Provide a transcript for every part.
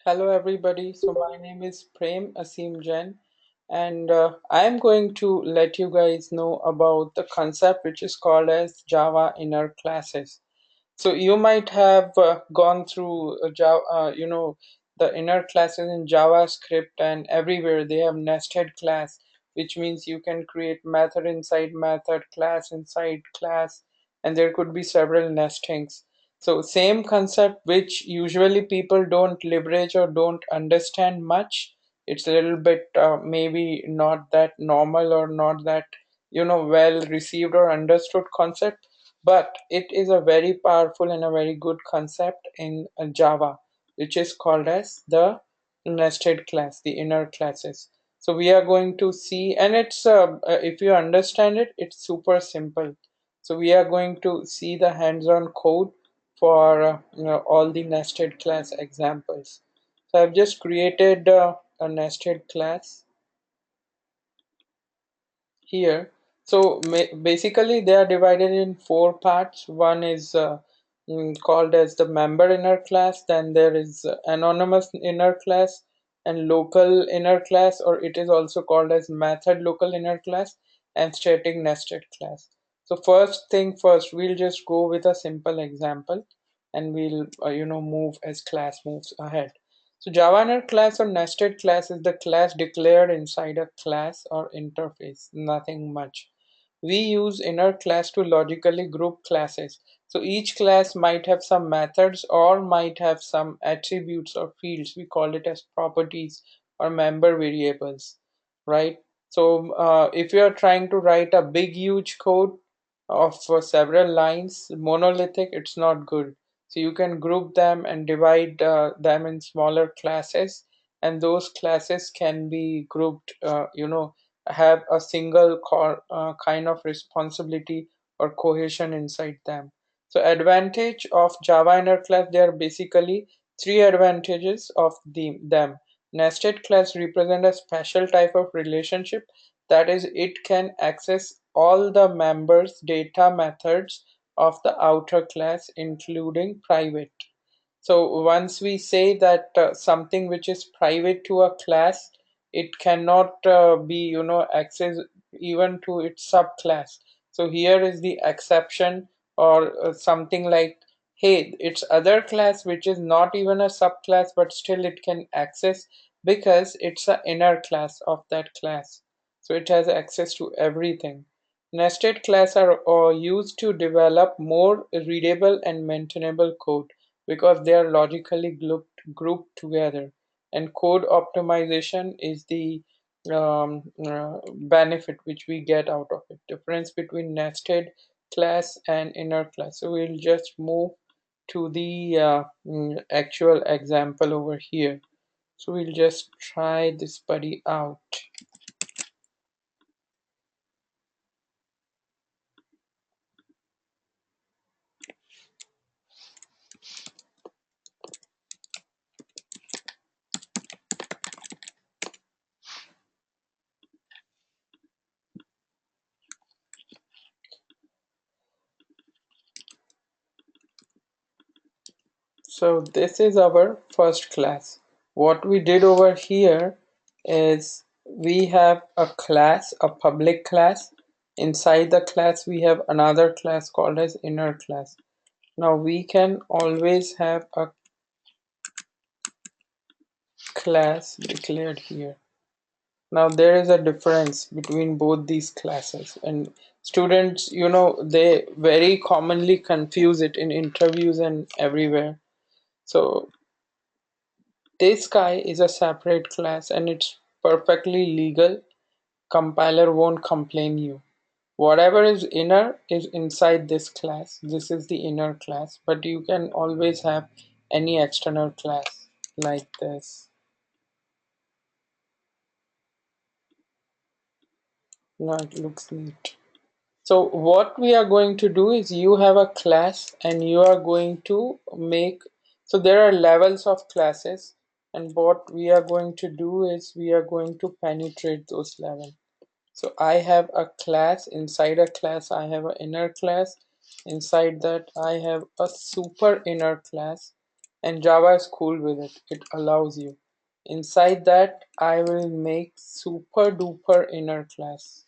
Hello, everybody. So, my name is Prem Asim Jain, and I am going to let you guys know about the concept which is called as Java inner classes. So you might have gone through Java, the inner classes in JavaScript, and everywhere they have nested class, which means you can create method inside method, class inside class, and there could be several nestings. So same concept which usually people don't leverage or don't understand much. It's a little bit maybe not that normal or not that well received or understood concept, but it is a very powerful and a very good concept in Java, which is called as the nested class, the inner classes. So we are going to see, and it's if you understand it, it's super simple. So we are going to see the hands-on code for all the nested class examples. So I've just created a nested class here. So basically they are divided in four parts. One is called as the member inner class, then there is anonymous inner class and local inner class, or it is also called as method local inner class, and static nested class. So first thing first, we'll just go with a simple example, and we'll move as class moves ahead. So Java inner class or nested class is the class declared inside a class or interface, nothing much. We use inner class to logically group classes. So each class might have some methods or might have some attributes or fields. We call it as properties or member variables, right? So if you are trying to write a big huge code of several lines, monolithic, it's not good. So you can group them and divide them in smaller classes, and those classes can be grouped, have a single kind of responsibility or cohesion inside them. So advantage of Java inner class, there are basically three advantages of them. Nested class represent a special type of relationship, that is, it can access all the members data methods of the outer class, including private. So once we say that something which is private to a class, it cannot be accessed even to its subclass. So here is the exception, or something like, hey, it's other class which is not even a subclass, but still it can access because it's an inner class of that class. So it has access to everything. Nested class are used to develop more readable and maintainable code because they are logically grouped together, and code optimization is the benefit which we get out of it. Difference between nested class and inner class. So we'll just move to the actual example over here. So we'll just try this buddy out. So this is our first class. What we did over here is we have a class, a public class. Inside the class we have another class called as inner class. Now we can always have a class declared here. Now there is a difference between both these classes, and students, they very commonly confuse it in interviews and everywhere. So this guy is a separate class and it's perfectly legal. Compiler won't complain you. Whatever is inner is inside this class. This is the inner class, but you can always have any external class like this. Now it looks neat. So what we are going to do is you have a class and you are going to make, so there are levels of classes, and what we are going to do is we are going to penetrate those levels. So I have a class, inside a class I have an inner class, inside that I have a super inner class, and Java is cool with it. It allows you. Inside that, I will make super duper inner class.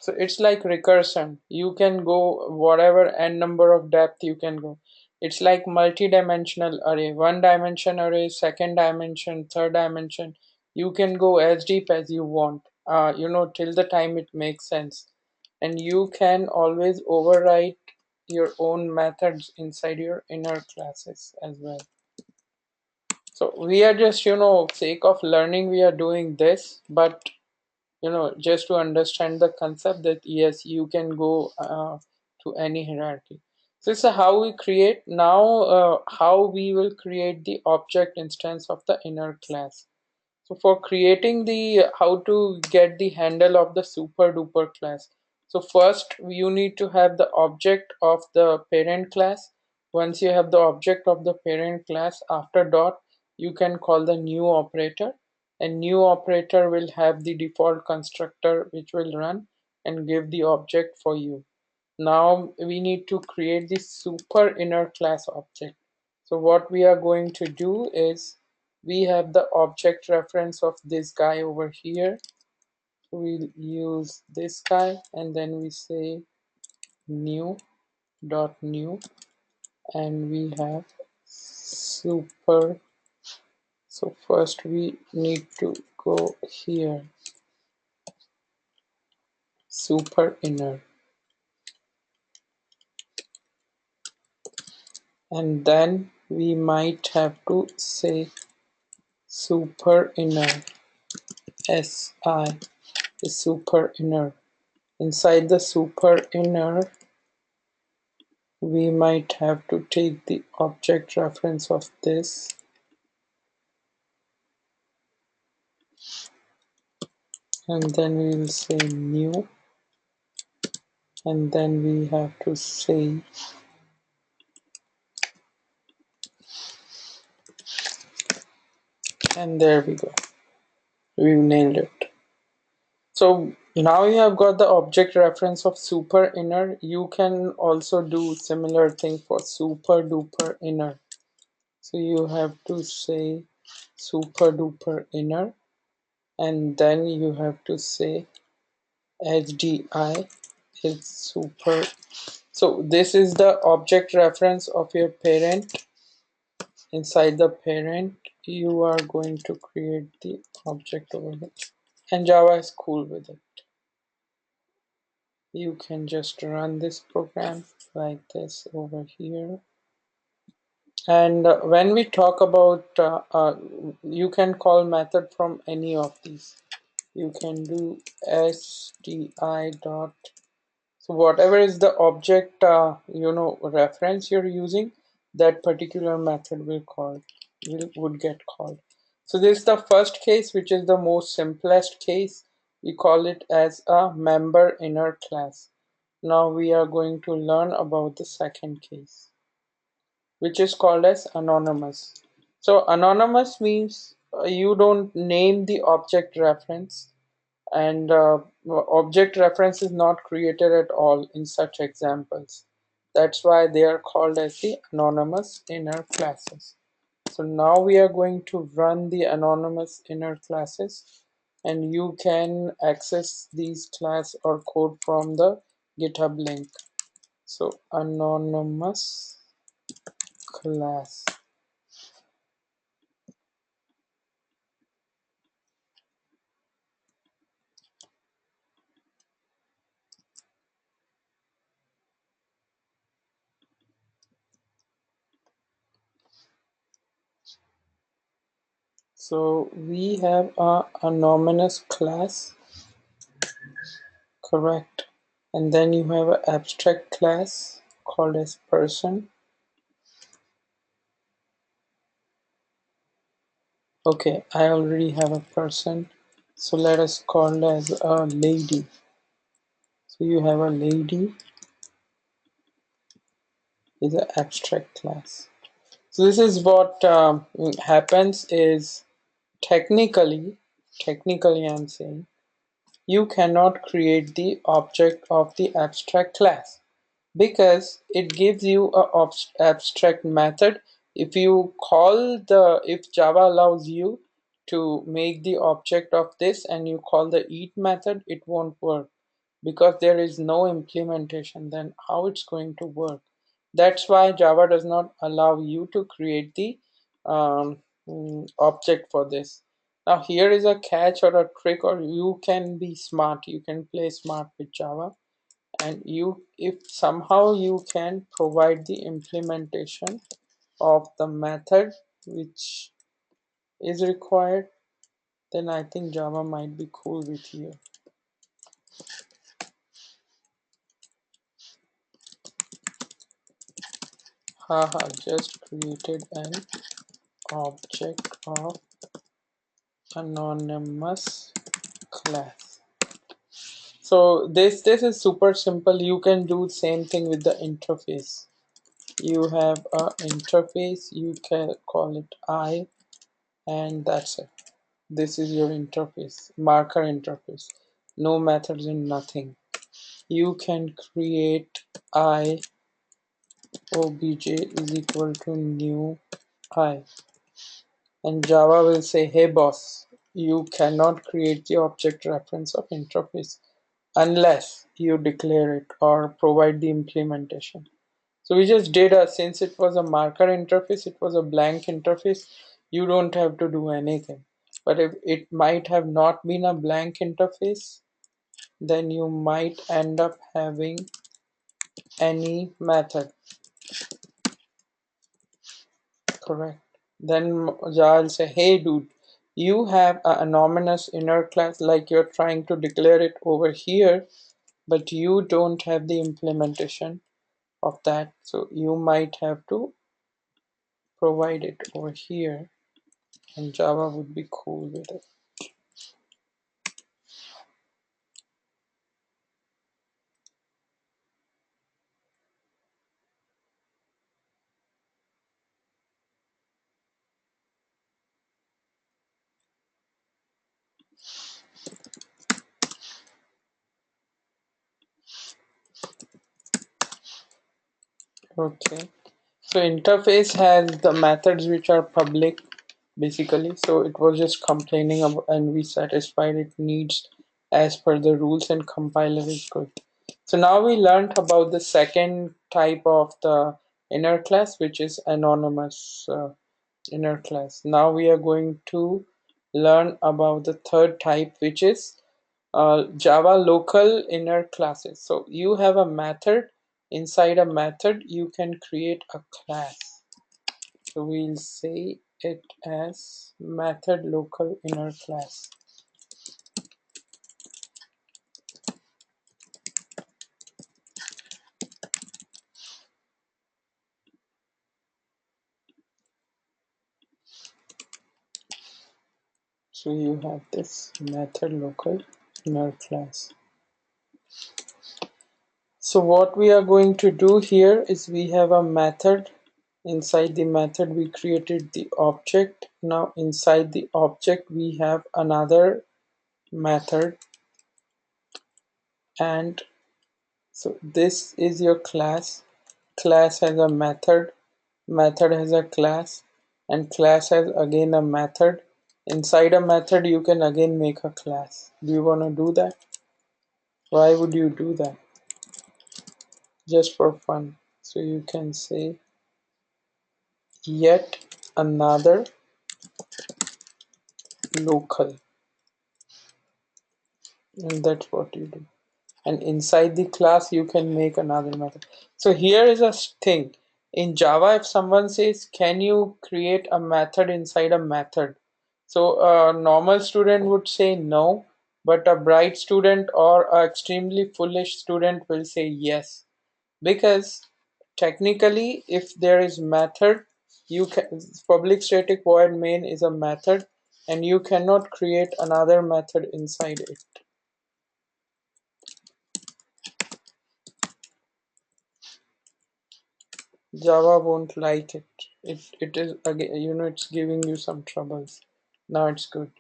So it's like recursion. You can go whatever n number of depth you can go. It's like multi-dimensional array. One dimension array, second dimension, third dimension. You can go as deep as you want. Till the time it makes sense. And you can always overwrite your own methods inside your inner classes as well. So we are just, sake of learning, we are doing this, but just to understand the concept that yes, you can go to any hierarchy. So this is how we create. Now how we will create the object instance of the inner class. So for creating the how to get the handle of the super duper class, so first you need to have the object of the parent class. Once you have the object of the parent class, after dot you can call the new operator, and new operator will have the default constructor which will run and give the object for you. Now we need to create the super inner class object. So what we are going to do is we have the object reference of this guy over here. We'll use this guy and then we say new dot new, and we have super. So first we need to go here, super inner, and then we might have to say super inner si is super inner. Inside the super inner we might have to take the object reference of this, and then we will say new, and then we have to say and there we go, we nailed it. So now you have got the object reference of super inner. You can also do similar thing for super duper inner. So you have to say super duper inner, and then you have to say HDI is super. So this is the object reference of your parent. Inside the parent, you are going to create the object over here. And Java is cool with it. You can just run this program like this over here. And when we talk about, you can call method from any of these. You can do SDI dot. So whatever is the object, reference you're using, that particular method would get called. So this is the first case, which is the most simplest case. We call it as a member inner class. Now we are going to learn about the second case, which is called as anonymous. So anonymous means you don't name the object reference, and object reference is not created at all in such examples. That's why they are called as the anonymous inner classes. So now we are going to run the anonymous inner classes, and you can access these class or code from the GitHub link. So anonymous class. So we have a anonymous class, correct? And then you have an abstract class called as person. Okay, I already have a person, so let us call as a lady. So you have a lady is an abstract class. So this is what happens is technically I'm saying you cannot create the object of the abstract class. because it gives you a abstract method. If you call if Java allows you to make the object of this and you call the eat method, it won't work because there is no implementation. Then how it's going to work? That's why Java does not allow you to create the um, object for this. Now here is a catch or a trick, or you can be smart, you can play smart with Java, and you, if somehow you can provide the implementation of the method which is required, then I think Java might be cool with you. Haha, just created an object of anonymous class. So this is super simple. You can do same thing with the interface. You have a interface, you can call it I, and that's it. This is your interface, marker interface. No methods and nothing. You can create I obj is equal to new I, and Java will say, hey boss, you cannot create the object reference of interface unless you declare it or provide the implementation. So we just did since it was a marker interface, it was a blank interface, you don't have to do anything. But if it might have not been a blank interface, then you might end up having any method, correct? Then Java will say, hey dude, you have an anonymous inner class, like you're trying to declare it over here, but you don't have the implementation of that, so you might have to provide it over here, and Java would be cool with it. Okay, so interface has the methods which are public basically, so it was just complaining about, and we satisfied its needs as per the rules, and compiler is good. So now we learned about the second type of the inner class, which is anonymous inner class. Now we are going to learn about the third type, which is Java local inner classes. So you have a method. Inside a method, you can create a class. So we'll say it as method local inner class. So you have this method local inner class. So what we are going to do here is we have a method. Inside the method we created the object. Now inside the object we have another method, and so this is your class. Class has a method, method has a class, and class has again a method. Inside a method you can again make a class. Do you want to do that? Why would you do that? Just for fun. So you can say yet another local, and that's what you do. And inside the class you can make another method. So here is a thing in Java. If someone says, can you create a method inside a method, so a normal student would say no, but a bright student or a extremely foolish student will say yes, because technically if there is method, you can, public static void main is a method, and you cannot create another method inside it. Java won't like it. It is again, it's giving you some troubles. Now it's good.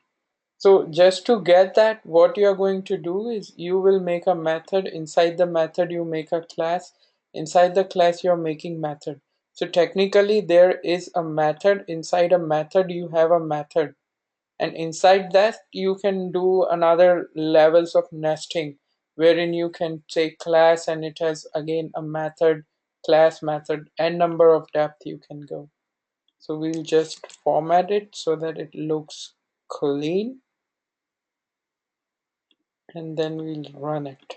So just to get that, what you are going to do is you will make a method. Inside the method you make a class. Inside the class you're making method. So technically there is a method inside a method, you have a method, and inside that you can do another levels of nesting, wherein you can say class and it has again a method, class method, and number of depth you can go. So we'll just format it so that it looks clean, and then we'll run it.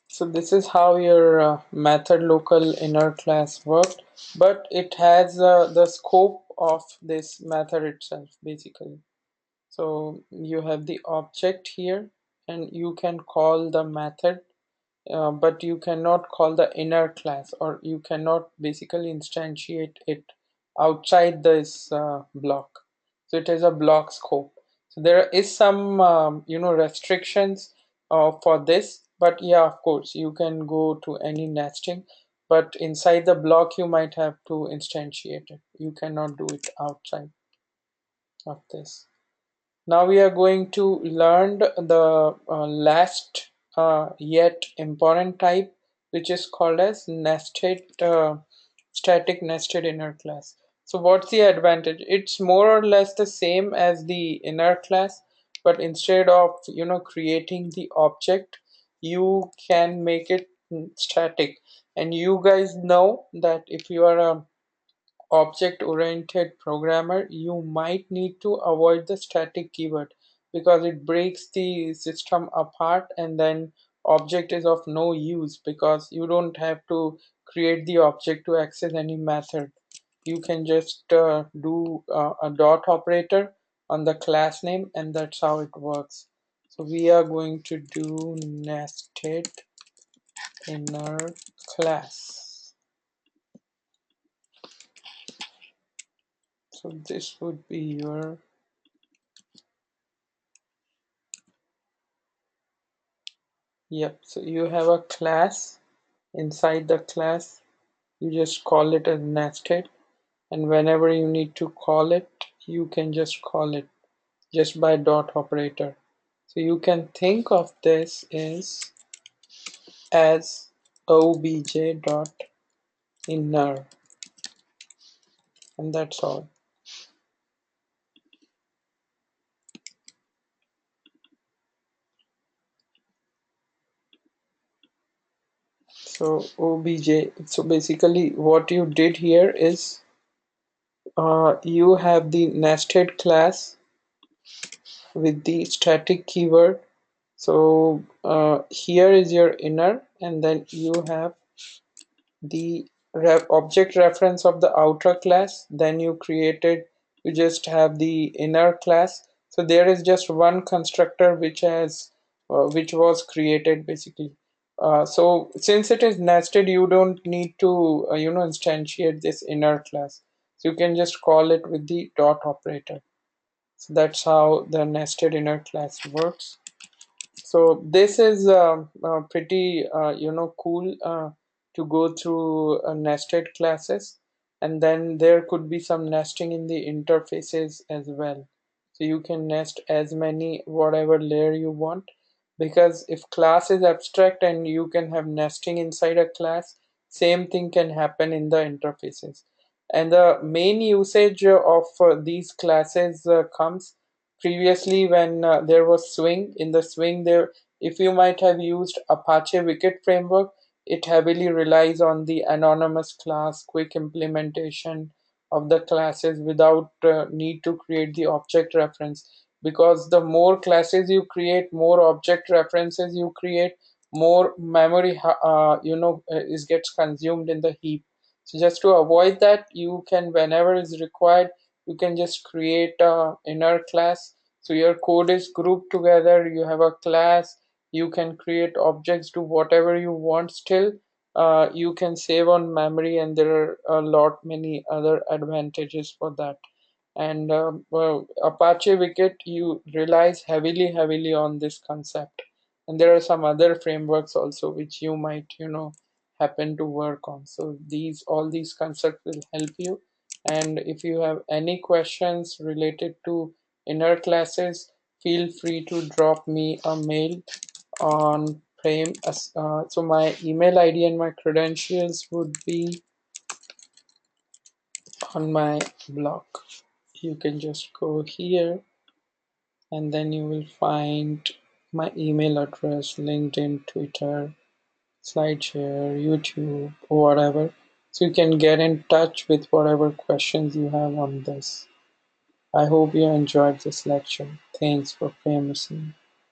So this is how your method local inner class worked, but it has the scope of this method itself basically. So you have the object here, and you can call the method, but you cannot call the inner class, or you cannot basically instantiate it outside this block. So it is a block scope. So there is some restrictions for this, but yeah, of course you can go to any nesting, but inside the block you might have to instantiate it. You cannot do it outside of this. Now we are going to learn the last yet important type, which is called as static nested inner class. So what's the advantage? It's more or less the same as the inner class, but instead of creating the object, you can make it static. And you guys know that if you are a object-oriented programmer, you might need to avoid the static keyword because it breaks the system apart, and then object is of no use because you don't have to create the object to access any method. You can just do a dot operator on the class name, and that's how it works. So we are going to do nested inner class. So this would be your Yep, so you have a class. Inside the class, you just call it as nested, and whenever you need to call it, you can just call it just by dot operator. So you can think of this as obj dot inner, and that's all. So obj, so basically what you did here is you have the nested class with the static keyword. So here is your inner, and then you have the object reference of the outer class. Then you just have the inner class. So there is just one constructor which was created basically. So since it is nested, you don't need to instantiate this inner class. So you can just call it with the dot operator. So that's how the nested inner class works. So this is pretty cool to go through nested classes, and then there could be some nesting in the interfaces as well. So you can nest as many whatever layer you want, because if class is abstract and you can have nesting inside a class, same thing can happen in the interfaces. And the main usage of these classes comes previously when there was Swing. In the Swing, there, if you might have used Apache Wicket framework, it heavily relies on the anonymous class, quick implementation of the classes without need to create the object reference. Because the more classes you create, more object references you create, more memory is gets consumed in the heap. So just to avoid that, you can, whenever is required, you can just create a inner class. So your code is grouped together, you have a class, you can create objects, do whatever you want. Still you can save on memory, and there are a lot many other advantages for that. And well, Apache Wicket you relies heavily on this concept, and there are some other frameworks also which you might happen to work on. So these all these concepts will help you. And if you have any questions related to inner classes, feel free to drop me a mail on so my email ID and my credentials would be on my blog. You can just go here and then you will find my email address, LinkedIn, Twitter, SlideShare, YouTube, or whatever. So you can get in touch with whatever questions you have on this. I hope you enjoyed this lecture. Thanks for listening.